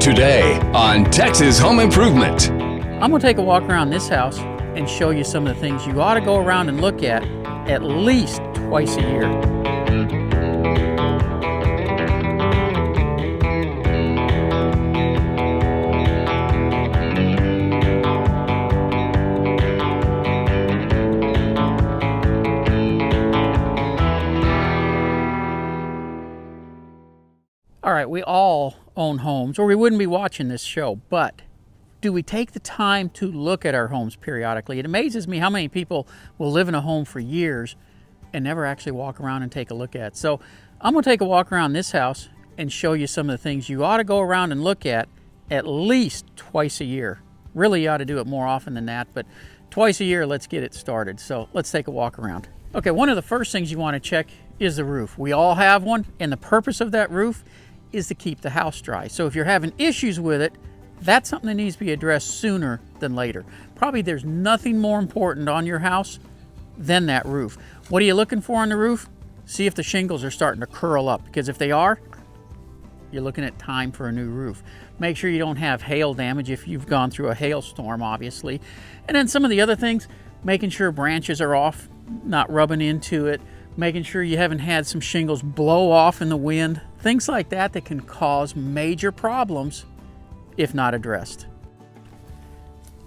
Today on Texas Home Improvement. I'm going to take a walk around this house and show you some of the things you ought to go around and look at least twice a year. All right, we all own homes, or we wouldn't be watching this show, but do we take the time to look at our homes periodically? It amazes me how many people will live in a home for years and never actually walk around and take a look at. So I'm going to take a walk around this house and show you some of the things you ought to go around and look at least twice a year. Really, you ought to do it more often than that, but twice a year, let's get it started. So let's take a walk around. Okay, one of the first things you want to check is the roof. We all have one, and the purpose of that roof is to keep the house dry. So if you're having issues with it, that's something that needs to be addressed sooner than later. Probably there's nothing more important on your house than that roof. What are you looking for on the roof? See if the shingles are starting to curl up, because if they are, you're looking at time for a new roof. Make sure you don't have hail damage if you've gone through a hailstorm, obviously. And then some of the other things, making sure branches are off, not rubbing into it, making sure you haven't had some shingles blow off in the wind, things like that that can cause major problems if not addressed.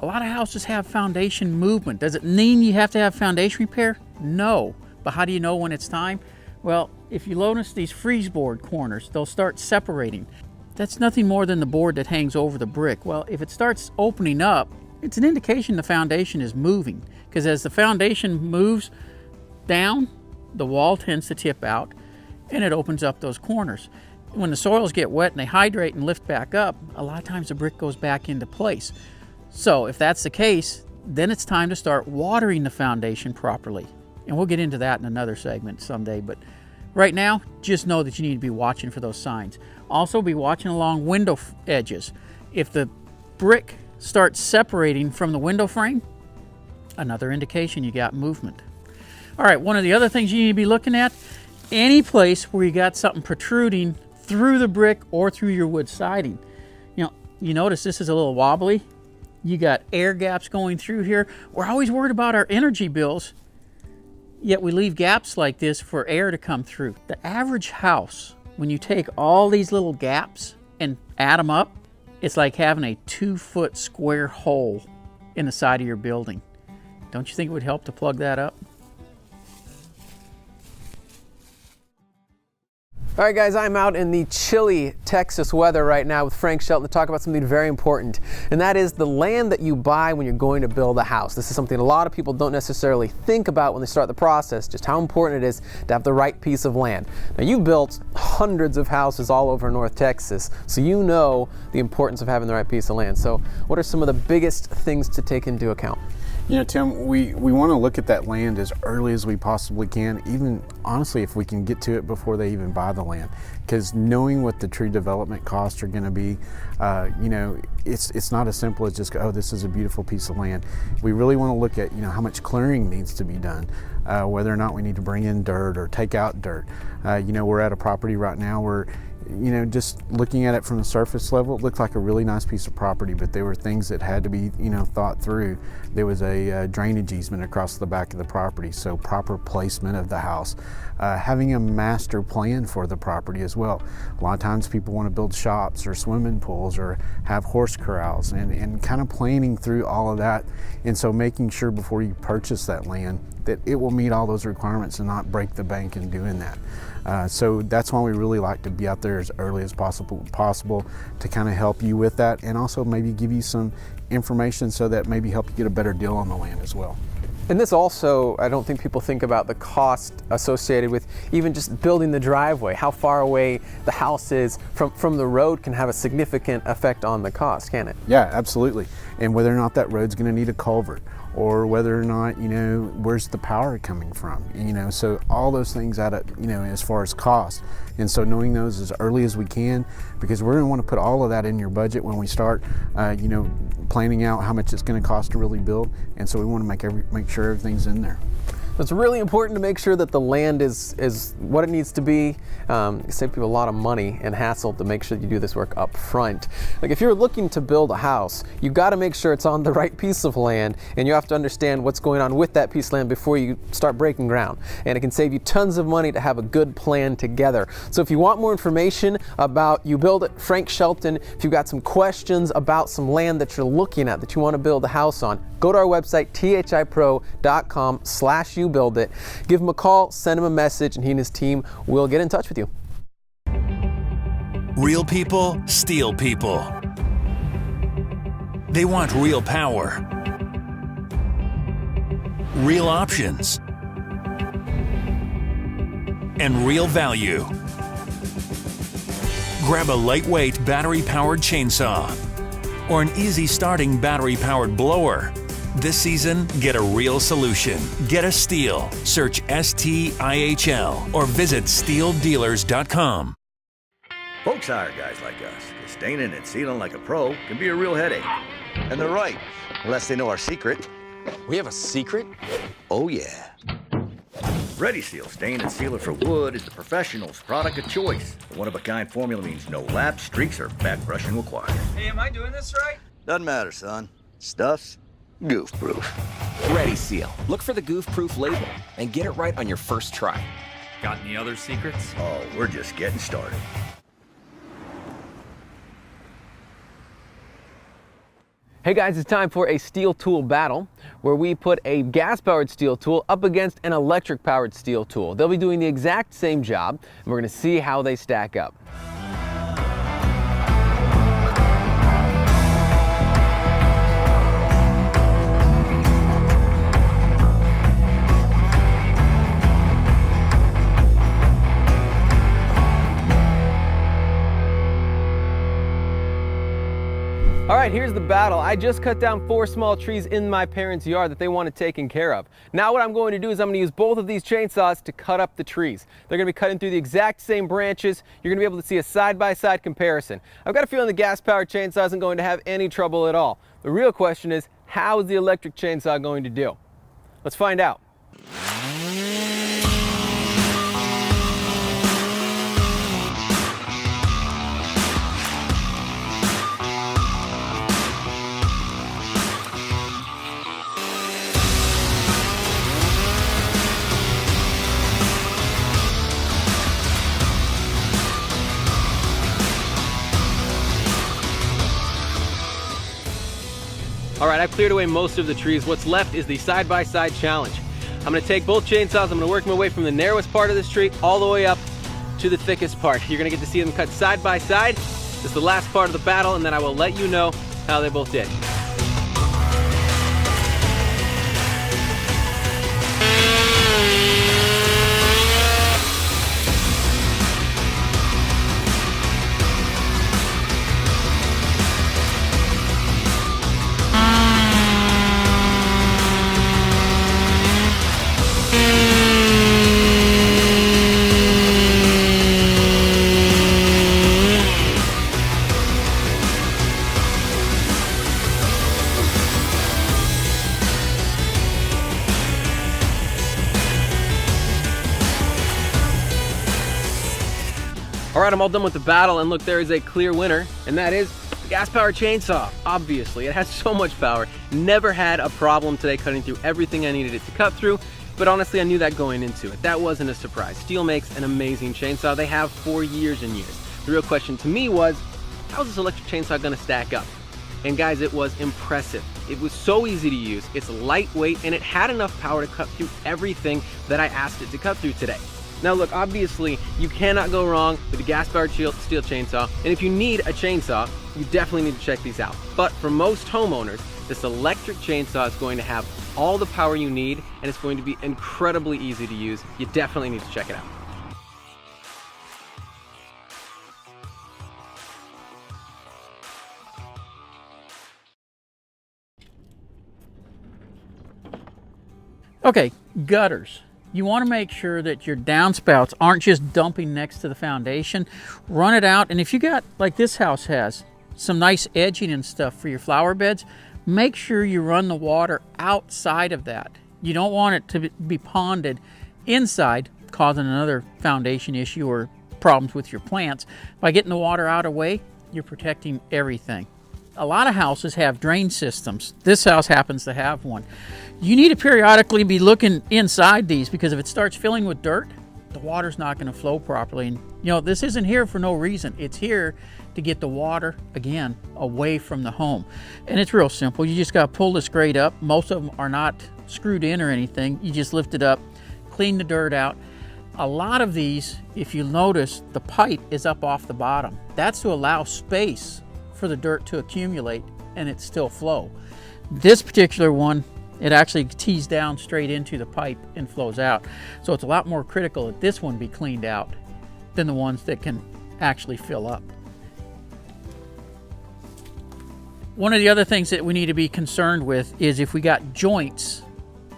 A lot of houses have foundation movement. Does it mean you have to have foundation repair? No. But how do you know when it's time? Well, if you notice these freeze board corners, they'll start separating. That's nothing more than the board that hangs over the brick. Well, if it starts opening up, it's an indication the foundation is moving, because as the foundation moves down, the wall tends to tip out and it opens up those corners. When the soils get wet and they hydrate and lift back up, a lot of times the brick goes back into place. So if that's the case, then it's time to start watering the foundation properly. And we'll get into that in another segment someday, but right now, just know that you need to be watching for those signs. Also be watching along window edges. If the brick starts separating from the window frame, another indication you got movement. All right, one of the other things you need to be looking at, any place where you got something protruding through the brick or through your wood siding. You notice this is a little wobbly. You got air gaps going through here. We're always worried about our energy bills, yet we leave gaps like this for air to come through. The average house, when you take all these little gaps and add them up, it's like having a 2-foot square hole in the side of your building. Don't you think it would help to plug that up? All right, guys, I'm out in the chilly Texas weather right now with Frank Shelton to talk about something very important, and that is the land that you buy when you're going to build a house. This is something a lot of people don't necessarily think about when they start the process, just how important it is to have the right piece of land. Now, you've built hundreds of houses all over North Texas, so you know the importance of having the right piece of land. So what are some of the biggest things to take into account? You know, Tim, we want to look at that land as early as we possibly can, even honestly if we can get to it before they even buy the land, because knowing what the tree development costs are going to be, it's not as simple as just go, oh, this is a beautiful piece of land. We really want to look at, how much clearing needs to be done, whether or not we need to bring in dirt or take out dirt. We're at a property right now where just looking at it from the surface level, it looked like a really nice piece of property, but there were things that had to be, thought through. There was a drainage easement across the back of the property, so proper placement of the house. Having a master plan for the property as well. A lot of times people want to build shops or swimming pools or have horse corrals, and kind of planning through all of that. And so making sure before you purchase that land that it will meet all those requirements and not break the bank in doing that. So that's why we really like to be out there as early as possible to kind of help you with that, and also maybe give you some information so that maybe help you get a better deal on the land as well. And this also, I don't think people think about the cost associated with even just building the driveway. How far away the house is from the road can have a significant effect on the cost, can it? Yeah, absolutely. And whether or not that road's going to need a culvert, or whether or not, where's the power coming from, so all those things add up, as far as cost. And so knowing those as early as we can, because we're going to want to put all of that in your budget when we start, planning out how much it's going to cost to really build. And so we want to make sure everything's in there. It's really important to make sure that the land is what it needs to be. Save people a lot of money and hassle to make sure you do this work up front. Like if you're looking to build a house, you got to make sure it's on the right piece of land, and you have to understand what's going on with that piece of land before you start breaking ground. And it can save you tons of money to have a good plan together. So if you want more information about You Build It, Frank Shelton, if you've got some questions about some land that you're looking at that you want to build a house on, go to our website, thipro.com/youbuildit. Give him a call, send him a message, and he and his team will get in touch with you. Real people steal people. They want real power, real options, and real value. Grab a lightweight battery-powered chainsaw or an easy-starting battery-powered blower. This season, get a real solution. Get a Stihl. Search STIHL or visit StihlDealers.com. Folks hire guys like us. 'Cause staining and sealing like a pro can be a real headache. And they're right, unless they know our secret. We have a secret? Oh yeah. Ready Seal Stain and Sealer for wood is the professional's product of choice. The one-of-a-kind formula means no laps, streaks, or back brushing required. Hey, am I doing this right? Doesn't matter, son. Stuff's goof-proof. Ready Seal. Look for the goof-proof label and get it right on your first try. Got any other secrets? Oh, we're just getting started. Hey guys, it's time for a steel tool battle where we put a gas-powered steel tool up against an electric-powered steel tool. They'll be doing the exact same job, and we're going to see how they stack up. All right, here's the battle. I just cut down 4 small trees in my parents' yard that they wanted taken care of. Now what I'm going to do is I'm going to use both of these chainsaws to cut up the trees. They're going to be cutting through the exact same branches. You're going to be able to see a side-by-side comparison. I've got a feeling the gas-powered chainsaw isn't going to have any trouble at all. The real question is, how is the electric chainsaw going to do? Let's find out. All right, I've cleared away most of the trees. What's left is the side-by-side challenge. I'm gonna take both chainsaws, I'm gonna work my way from the narrowest part of this tree all the way up to the thickest part. You're gonna get to see them cut side by side. This is the last part of the battle, and then I will let you know how they both did. All right, I'm all done with the battle, and look, there is a clear winner, and that is the gas-powered chainsaw. Obviously, it has so much power. Never had a problem today cutting through everything I needed it to cut through, but honestly, I knew that going into it. That wasn't a surprise. Stihl makes an amazing chainsaw. They have for years and years. The real question to me was, how is this electric chainsaw gonna stack up? And guys, it was impressive. It was so easy to use, it's lightweight, and it had enough power to cut through everything that I asked it to cut through today. Now look, obviously, you cannot go wrong with a gas-powered steel chainsaw, and if you need a chainsaw, you definitely need to check these out. But for most homeowners, this electric chainsaw is going to have all the power you need, and it's going to be incredibly easy to use. You definitely need to check it out. Okay, gutters. You want to make sure that your downspouts aren't just dumping next to the foundation. Run it out, and if you got, like this house has, some nice edging and stuff for your flower beds, make sure you run the water outside of that. You don't want it to be ponded inside, causing another foundation issue or problems with your plants. By getting the water out of the way, you're protecting everything. A lot of houses have drain systems. This house happens to have one. You need to periodically be looking inside these, because if it starts filling with dirt, the water's not going to flow properly. And you know, this isn't here for no reason. It's here to get the water, again, away from the home. And it's real simple. You just got to pull this grate up. Most of them are not screwed in or anything. You just lift it up, clean the dirt out. A lot of these, if you notice, the pipe is up off the bottom. That's to allow space for the dirt to accumulate and it still flow. This particular one, it actually tees down straight into the pipe and flows out. So it's a lot more critical that this one be cleaned out than the ones that can actually fill up. One of the other things that we need to be concerned with is if we got joints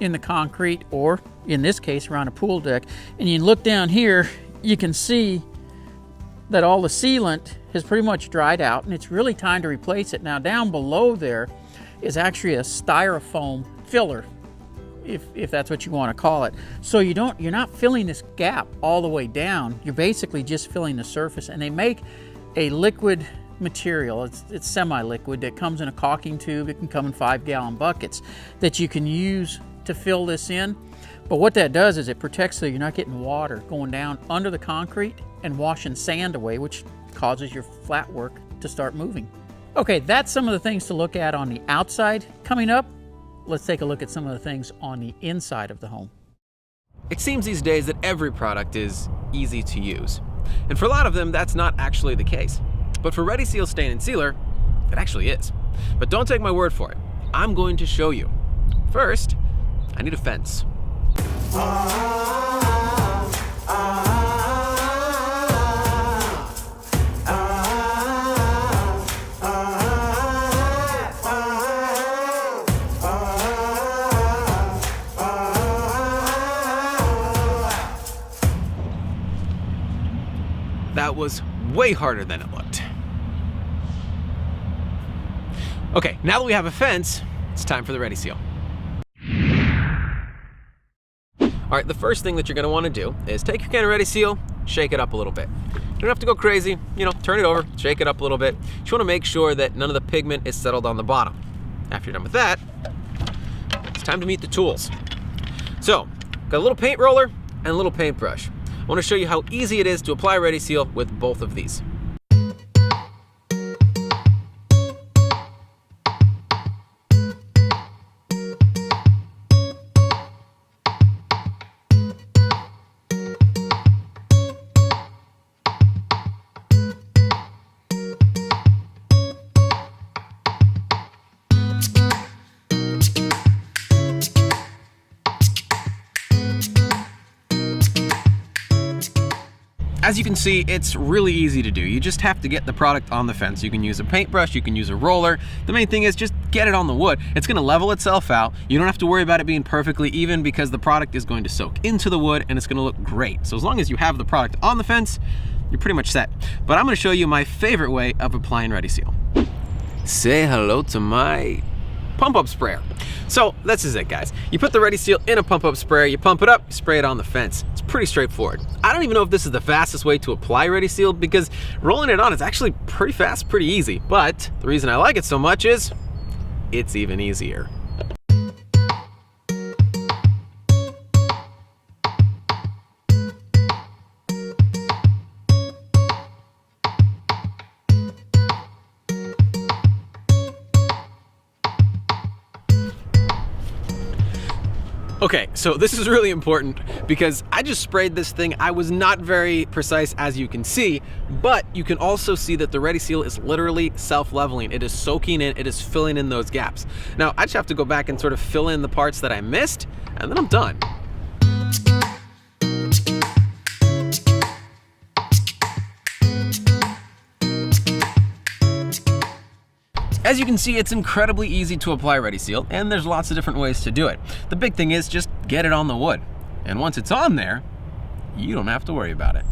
in the concrete, or in this case around a pool deck, and you look down here, you can see that all the sealant has pretty much dried out and it's really time to replace it. Now down below there is actually a styrofoam filler, if that's what you want to call it. So you're not filling this gap all the way down. You're basically just filling the surface, and they make a liquid material. It's semi-liquid that comes in a caulking tube. It can come in 5-gallon buckets that you can use to fill this in. But what that does is it protects so you're not getting water going down under the concrete and washing sand away, which causes your flat work to start moving. Okay, that's some of the things to look at on the outside. Coming up, let's take a look at some of the things on the inside of the home. It seems these days that every product is easy to use. And for a lot of them, that's not actually the case. But for Ready Seal Stain and Sealer, it actually is. But don't take my word for it. I'm going to show you. First, I need a fence. That was way harder than it looked. Okay, now that we have a fence, it's time for the Ready Seal. All right, the first thing that you're gonna wanna do is take your can of Ready Seal, shake it up a little bit. You don't have to go crazy, turn it over, shake it up a little bit. You just wanna make sure that none of the pigment is settled on the bottom. After you're done with that, it's time to meet the tools. So, got a little paint roller and a little paintbrush. I wanna show you how easy it is to apply Ready Seal with both of these. As you can see, it's really easy to do. You just have to get the product on the fence. You can use a paintbrush, you can use a roller. The main thing is just get it on the wood. It's gonna level itself out. You don't have to worry about it being perfectly even because the product is going to soak into the wood and it's gonna look great. So as long as you have the product on the fence, you're pretty much set. But I'm gonna show you my favorite way of applying Ready Seal. Say hello to my pump-up sprayer. So this is it, guys. You put the Ready Seal in a pump-up sprayer, you pump it up, you spray it on the fence. It's pretty straightforward. I don't even know if this is the fastest way to apply Ready Seal because rolling it on is actually pretty fast, pretty easy. But the reason I like it so much is it's even easier. Okay, so this is really important because I just sprayed this thing. I was not very precise, as you can see, but you can also see that the Ready Seal is literally self-leveling. It is soaking in, it is filling in those gaps. Now, I just have to go back and sort of fill in the parts that I missed, and then I'm done. As you can see, it's incredibly easy to apply Ready Seal, and there's lots of different ways to do it. The big thing is just get it on the wood. And once it's on there, you don't have to worry about it.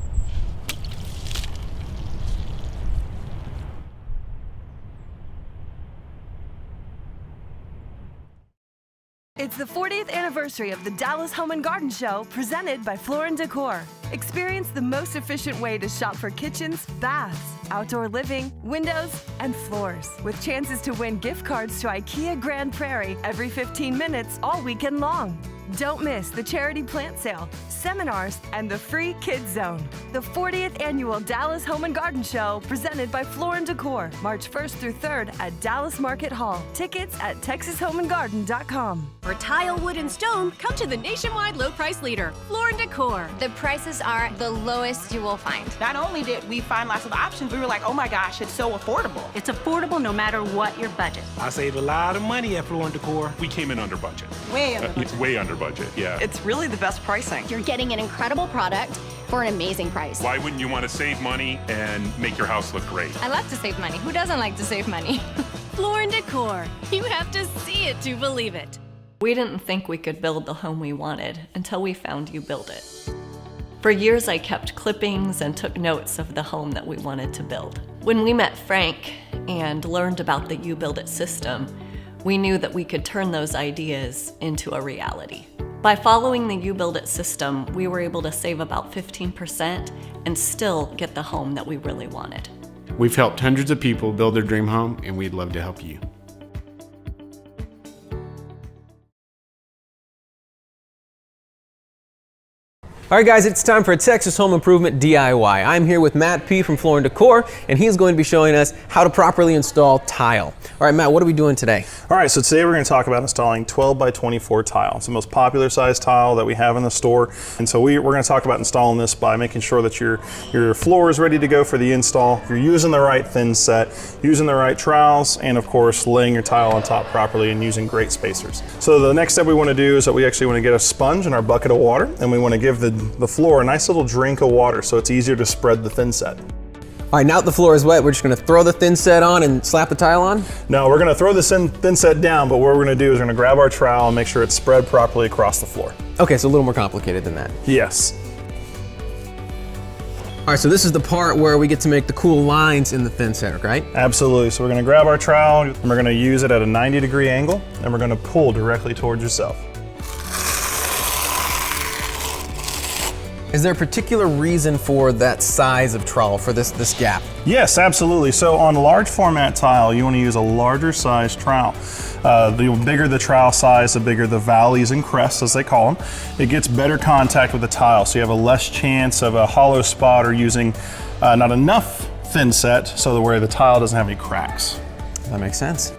It's the 40th anniversary of the Dallas Home and Garden Show, presented by Floor & Decor. Experience the most efficient way to shop for kitchens, baths, outdoor living, windows, and floors, with chances to win gift cards to IKEA Grand Prairie every 15 minutes all weekend long. Don't miss the charity plant sale, seminars, and the free Kids Zone. The 40th annual Dallas Home and Garden Show, presented by Floor & Decor, March 1st through 3rd at Dallas Market Hall. Tickets at TexasHomeandGarden.com. For tile, wood, and stone, come to the nationwide low price leader, Floor & Decor. The prices are the lowest you will find. Not only did we find lots of options, we were like, oh my gosh, it's so affordable. It's affordable no matter what your budget. I saved a lot of money at Floor & Decor. We came in under budget. Way under budget. Way under budget, yeah. It's really the best pricing. You're getting an incredible product for an amazing price. Why wouldn't you want to save money and make your house look great? I love to save money. Who doesn't like to save money? Floor & Decor. You have to see it to believe it. We didn't think we could build the home we wanted until we found You Build It. For years, I kept clippings and took notes of the home that we wanted to build. When we met Frank and learned about the You Build It system, we knew that we could turn those ideas into a reality. By following the You Build It system, we were able to save about 15% and still get the home that we really wanted. We've helped hundreds of people build their dream home, and we'd love to help you. All right, guys, it's time for a Texas Home Improvement DIY. I'm here with Matt P. from Floor & Decor, and he's going to be showing us how to properly install tile. All right, Matt, what are we doing today? All right, so today we're going to talk about installing 12 by 24 tile. It's the most popular size tile that we have in the store. And so we're going to talk about installing this by making sure that your floor is ready to go for the install. You're using the right thin set, using the right trowels, and of course, laying your tile on top properly and using great spacers. So the next step we want to do is that we actually want to get a sponge in our bucket of water, and we want to give the floor a nice little drink of water so it's easier to spread the thin set. All right, now that the floor is wet, we're just gonna throw the thin set on and slap the tile on? No, we're gonna throw the thin set down, but what we're gonna do is we're gonna grab our trowel and make sure it's spread properly across the floor. Okay, so a little more complicated than that. Yes. All right, so this is the part where we get to make the cool lines in the thin set, right? Absolutely. So we're gonna grab our trowel and we're gonna use it at a 90-degree angle, and we're gonna pull directly towards yourself. Is there a particular reason for that size of trowel, for this gap? Yes, absolutely. So on large format tile, you want to use a larger size trowel. The bigger the trowel size, the bigger the valleys and crests, as they call them. It gets better contact with the tile, so you have a less chance of a hollow spot or using not enough thin set, so where the tile doesn't have any cracks. That makes sense.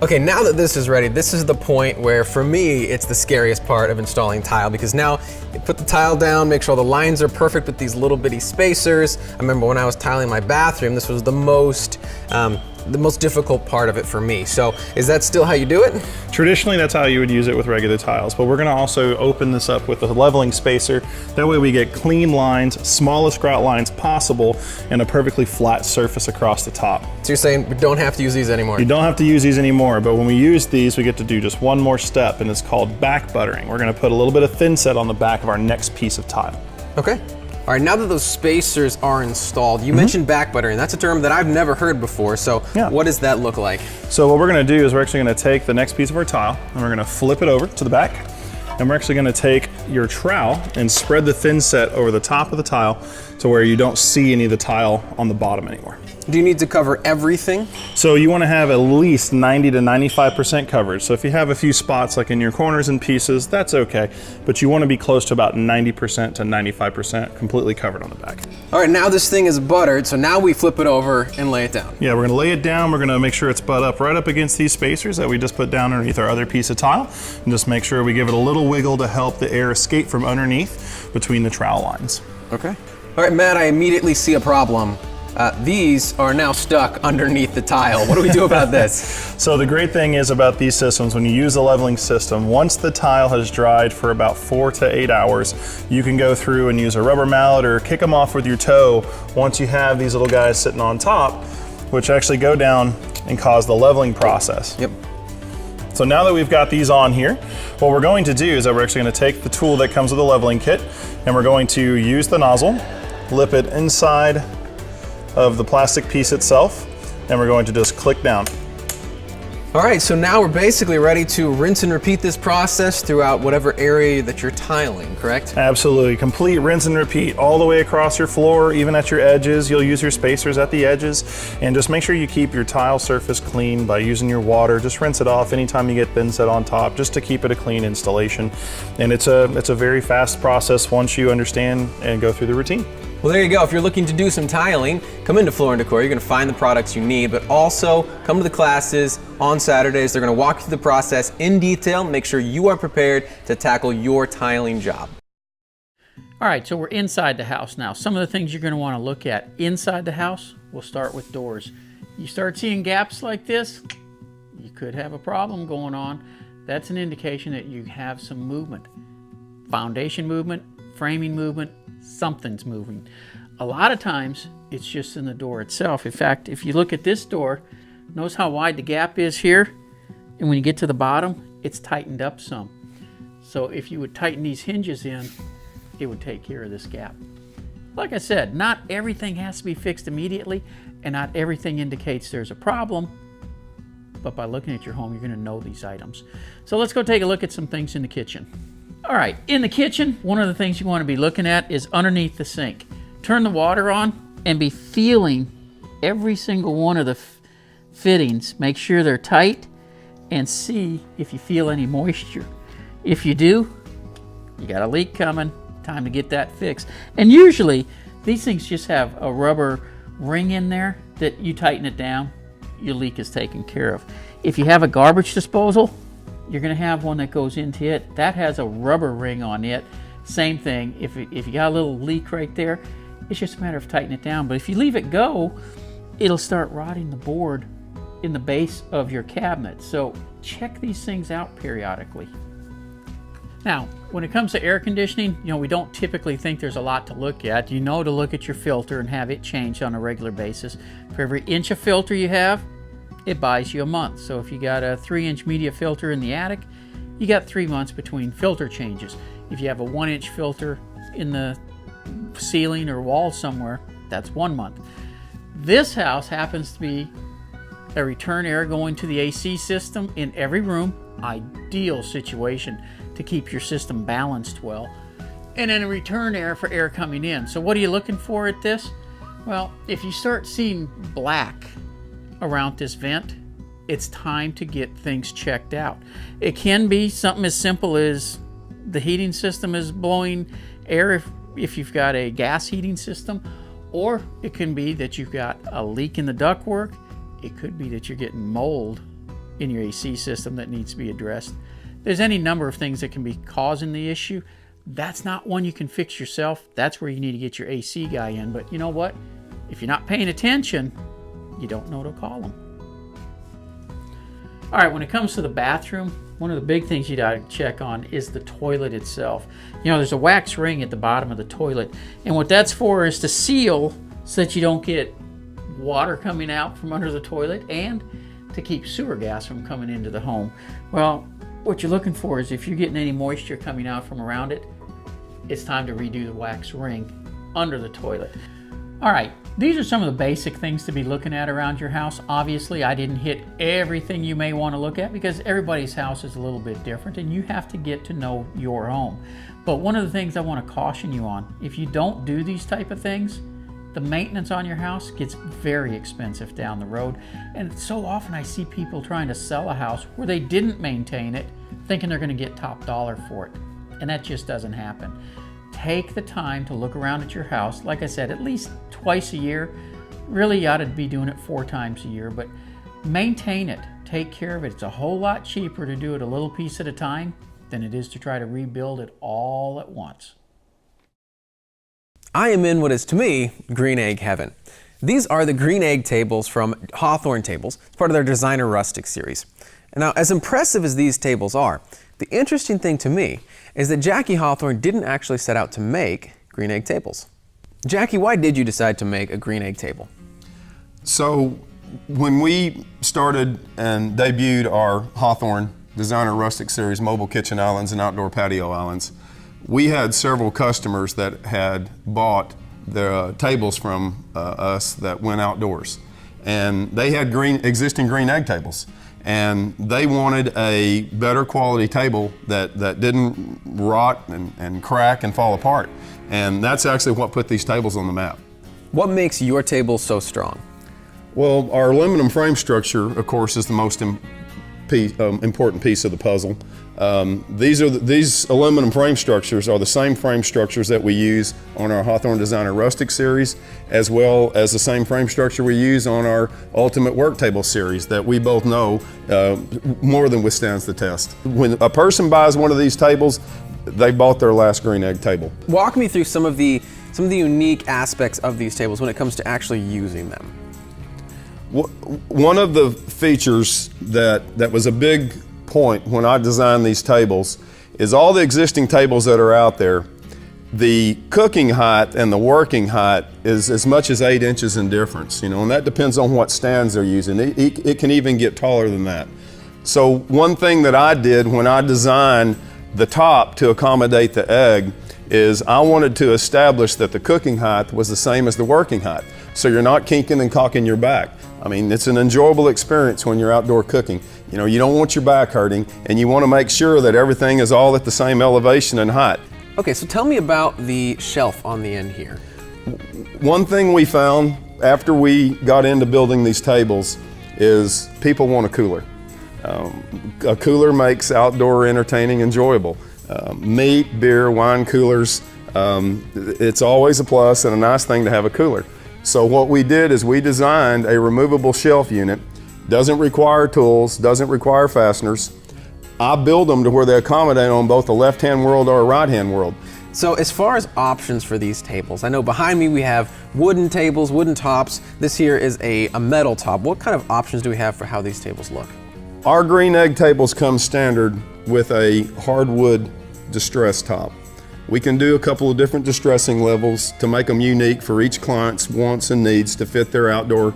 Okay, now that this is ready, this is the point where, for me, it's the scariest part of installing tile, because now you put the tile down, make sure the lines are perfect with these little bitty spacers. I remember when I was tiling my bathroom, this was the most difficult part of it for me. So is that still how you do it? Traditionally, that's how you would use it with regular tiles, but we're gonna also open this up with a leveling spacer. That way we get clean lines, smallest grout lines possible, and a perfectly flat surface across the top. So you're saying we don't have to use these anymore? You don't have to use these anymore, but when we use these, we get to do just one more step, and it's called back buttering. We're gonna put a little bit of thin set on the back of our next piece of tile. Okay. All right, now that those spacers are installed, you mentioned back buttering. That's a term that I've never heard before, so what does that look like? So what we're gonna do is we're actually gonna take the next piece of our tile and we're gonna flip it over to the back, and we're actually gonna take your trowel and spread the thin set over the top of the tile to where you don't see any of the tile on the bottom anymore. Do you need to cover everything? So you want to have at least 90 to 95% coverage. So if you have a few spots like in your corners and pieces, that's okay. But you want to be close to about 90% to 95% completely covered on the back. All right, now this thing is buttered, so now we flip it over and lay it down. Yeah, we're gonna lay it down. We're gonna make sure it's butt up right up against these spacers that we just put down underneath our other piece of tile. And just make sure we give it a little wiggle to help the air escape from underneath between the trowel lines. Okay. All right, Matt, I immediately see a problem. These are now stuck underneath the tile. What do we do about this? So the great thing is about these systems, when you use the leveling system, once the tile has dried for about 4 to 8 hours, you can go through and use a rubber mallet or kick them off with your toe once you have these little guys sitting on top, which actually go down and cause the leveling process. Yep. So now that we've got these on here, what we're going to do is that we're actually going to take the tool that comes with the leveling kit, and we're going to use the nozzle, lip it inside of the plastic piece itself, and we're going to just click down. All right, so now we're basically ready to rinse and repeat this process throughout whatever area that you're tiling, correct? Absolutely. Complete rinse and repeat all the way across your floor, even at your edges. You'll use your spacers at the edges, and just make sure you keep your tile surface clean by using your water. Just rinse it off anytime you get thinset on top, just to keep it a clean installation. And it's a very fast process once you understand and go through the routine. Well, there you go. If you're looking to do some tiling, come into Floor & Decor. You're going to find the products you need, but also come to the classes on Saturdays. They're going to walk you through the process in detail, make sure you are prepared to tackle your tiling job. All right, so we're inside the house now. Some of the things you're going to want to look at inside the house, we'll start with doors. You start seeing gaps like this, you could have a problem going on. That's an indication that you have some movement. Foundation movement, framing movement, something's moving. A lot of times it's just in the door itself. In fact, if you look at this door, notice how wide the gap is here, and when you get to the bottom, it's tightened up some. So if you would tighten these hinges in, it would take care of this gap. Like I said, not everything has to be fixed immediately, and not everything indicates there's a problem, but by looking at your home, you're going to know these items. So let's go take a look at some things in the kitchen. All right, in the kitchen, one of the things you want to be looking at is underneath the sink. Turn the water on and be feeling every single one of the fittings. Make sure they're tight and see if you feel any moisture. If you do, you got a leak coming. Time to get that fixed. And usually, these things just have a rubber ring in there that you tighten it down, your leak is taken care of. If you have a garbage disposal, you're going to have one that goes into it. That has a rubber ring on it. Same thing. If you got a little leak right there, it's just a matter of tightening it down. But if you leave it go, it'll start rotting the board in the base of your cabinet. So check these things out periodically. Now, when it comes to air conditioning, we don't typically think there's a lot to look at. You know to look at your filter and have it changed on a regular basis. For every inch of filter you have, it buys you a month. So if you got a 3-inch media filter in the attic, you got 3 months between filter changes. If you have a 1-inch filter in the ceiling or wall somewhere, that's 1 month. This house happens to be a return air going to the AC system in every room. Ideal situation to keep your system balanced well. And then a return air for air coming in. So what are you looking for at this? Well, if you start seeing black around this vent, it's time to get things checked out. It can be something as simple as the heating system is blowing air if you've got a gas heating system, or it can be that you've got a leak in the ductwork. It could be that you're getting mold in your AC system that needs to be addressed. There's any number of things that can be causing the issue. That's not one you can fix yourself. That's where you need to get your AC guy in. But you know what? If you're not paying attention, you don't know to call them. All right, when it comes to the bathroom, one of the big things you gotta check on is the toilet itself. There's a wax ring at the bottom of the toilet, and what that's for is to seal so that you don't get water coming out from under the toilet and to keep sewer gas from coming into the home. Well, what you're looking for is if you're getting any moisture coming out from around it, it's time to redo the wax ring under the toilet. All right, these are some of the basic things to be looking at around your house. Obviously, I didn't hit everything you may want to look at because everybody's house is a little bit different and you have to get to know your home. But one of the things I want to caution you on, if you don't do these type of things, the maintenance on your house gets very expensive down the road. And so often I see people trying to sell a house where they didn't maintain it, thinking they're going to get top dollar for it. And that just doesn't happen. Take the time to look around at your house. Like I said, at least twice a year. Really, you ought to be doing it 4 times a year, but maintain it. Take care of it. It's a whole lot cheaper to do it a little piece at a time than it is to try to rebuild it all at once. I am in what is to me green egg heaven. These are the green egg tables from Hawthorne Tables. It's part of their Designer Rustic series. Now, as impressive as these tables are, the interesting thing to me is that Jackie Hawthorne didn't actually set out to make green egg tables. Jackie, why did you decide to make a green egg table? So when we started and debuted our Hawthorne Designer Rustic series, mobile kitchen islands and outdoor patio islands, we had several customers that had bought the tables from us that went outdoors. And they had existing green egg tables. and they wanted a better quality table that didn't rot and crack and fall apart. And that's actually what put these tables on the map. What makes your table so strong? Well, our aluminum frame structure, of course, is the most important piece of the puzzle. These aluminum frame structures are the same frame structures that we use on our Hawthorne Designer Rustic series, as well as the same frame structure we use on our Ultimate Work Table series that we both know more than withstands the test. When a person buys one of these tables, they bought their last green egg table. Walk me through some of the unique aspects of these tables when it comes to actually using them. One of the features that was a big point when I designed these tables is all the existing tables that are out there, the cooking height and the working height is as much as 8 inches in difference, and that depends on what stands they're using. It can even get taller than that. So one thing that I did when I designed the top to accommodate the egg is I wanted to establish that the cooking height was the same as the working height. So you're not kinking and cocking your back. I mean, it's an enjoyable experience when you're outdoor cooking. You don't want your back hurting, and you want to make sure that everything is all at the same elevation and height. Okay, so tell me about the shelf on the end here. One thing we found after we got into building these tables is people want a cooler. A cooler makes outdoor entertaining enjoyable. Meat, beer, wine coolers, it's always a plus and a nice thing to have a cooler. So what we did is we designed a removable shelf unit. Doesn't require tools, doesn't require fasteners. I build them to where they accommodate on both the left-hand world or a right-hand world. So as far as options for these tables, I know behind me we have wooden tables, wooden tops. This here is a metal top. What kind of options do we have for how these tables look? Our green egg tables come standard with a hardwood distress top. We can do a couple of different distressing levels to make them unique for each client's wants and needs to fit their outdoor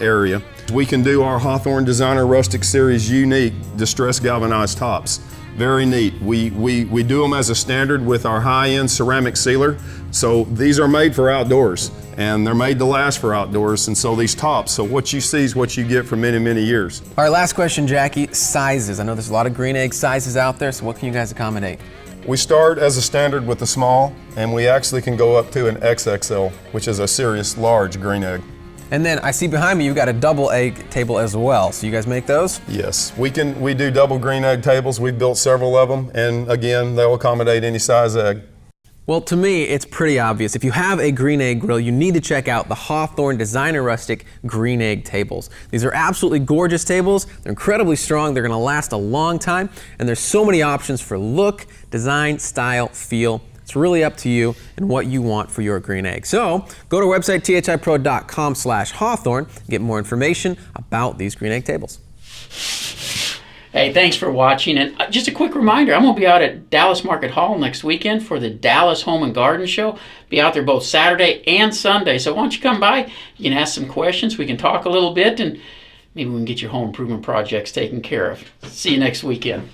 area. We can do our Hawthorne Designer Rustic Series unique distress galvanized tops. Very neat. We do them as a standard with our high-end ceramic sealer. So these are made for outdoors, and they're made to last for outdoors, and so these tops, so what you see is what you get for many, many years. All right, last question, Jackie. Sizes. I know there's a lot of green egg sizes out there, so what can you guys accommodate? We start as a standard with the small, and we actually can go up to an XXL, which is a serious large green egg. And then I see behind me you've got a double egg table as well. So you guys make those? Yes, we do double green egg tables. We've built several of them, and again, they'll accommodate any size egg. Well, to me, it's pretty obvious. If you have a green egg grill, you need to check out the Hawthorne Designer Rustic green egg tables. These are absolutely gorgeous tables. They're incredibly strong. They're gonna last a long time. And there's so many options for look, design, style, feel. It's really up to you and what you want for your green egg. So go to our website, thipro.com/Hawthorne, and get more information about these green egg tables. Hey, thanks for watching. And just a quick reminder, I'm going to be out at Dallas Market Hall next weekend for the Dallas Home and Garden Show. Be out there both Saturday and Sunday. So why don't you come by? You can ask some questions. We can talk a little bit, and maybe we can get your home improvement projects taken care of. See you next weekend.